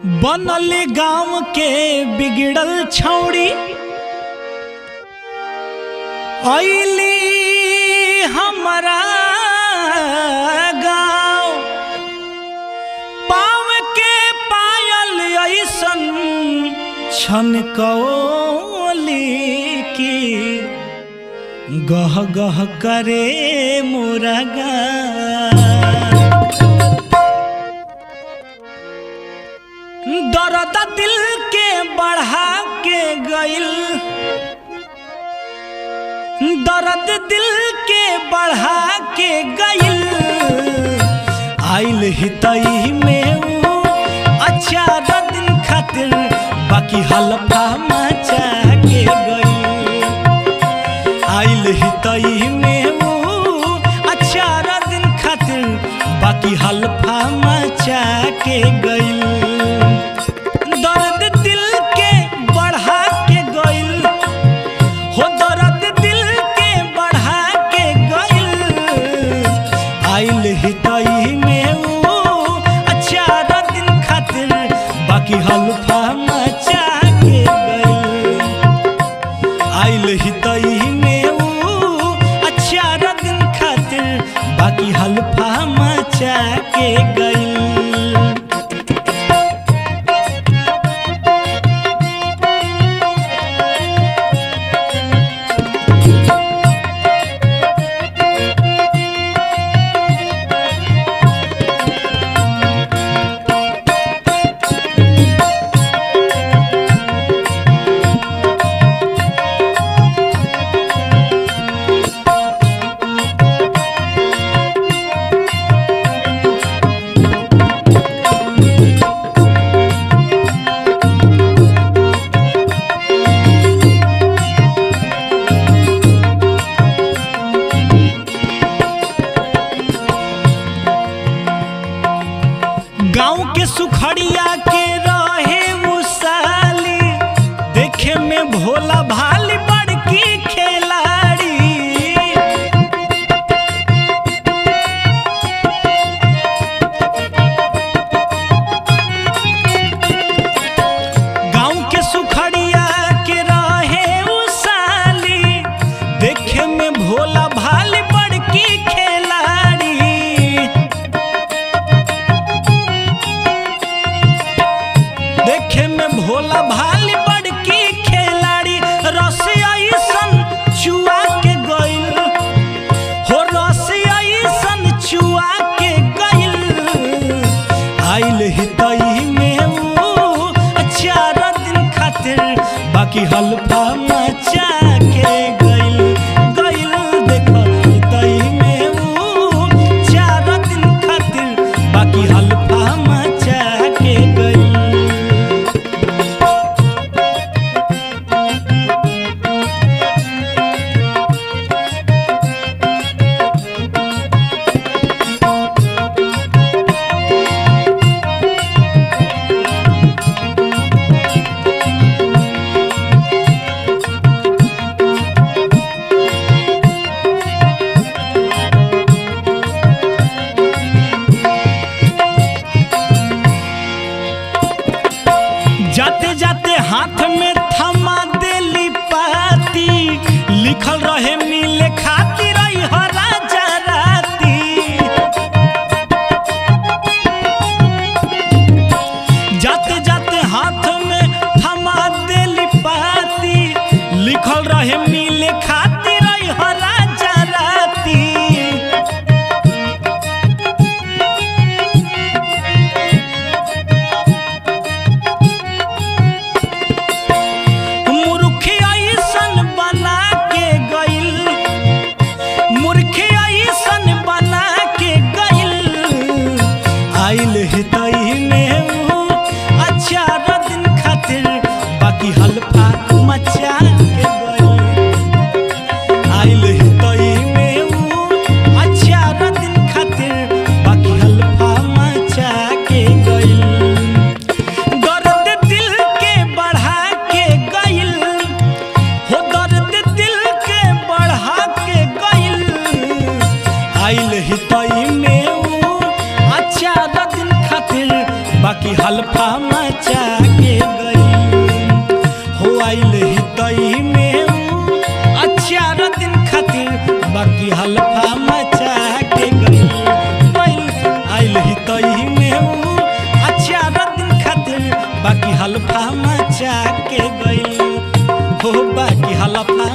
बनल गांव के बिगड़ल छौड़ी आइली हमारा गांव। पाँव के पायल ऐसन छनकौली की गह गह करे मोरा गाँव। दर्द दिल के बढ़ा के गइल, दर्द दिल के बढ़ा के गइल। आइल हितई में ऊ अच्छा दिन खातिर बाकी हलफा मचा के गइल। आइल हितई में ऊ अच्छा दिन खातिर बाकी हलफा मचा के गइल। हल्फा मचा के गइल। आइल हितई में ऊ अच्छा दिन खातिर बाकी हल्फा मचा के गइल। गाँव के सुखड़िया के रहे मुसाली, देखे में भोला भाली बड़की खिलाड़ी। गाँव के सुखड़िया के रहे मुसाली, देखे में भोला भाली बड़की खिलाड़ी। देखे में भोला भाली बड़की खिलाड़ी। रसिया सन चुआ के गइल हो, रसिया सन चुआ के गइल। आइल हितई में ऊ चार दिन खातिर बाकी हल्फा मचा के गइल। गइल देखो हितई में ऊ चार दिन खातिर बाकी हल्फा मचा के गइल। जाते जाते हाथ में थमा देली पाती, लिखल रहे मिले खातिर राजा राती। जाते जाते हाथ में थमा देली पाती, लिखल रहे मिले खातिर राजा राती। मचा के गई हो आइल ही तई में चार दिन खातिर बाकी हल्फा मचा के गई आइल ही तई में चार दिन खातिर बाकी हल्फा मचा के गई हो बाकी हल्फा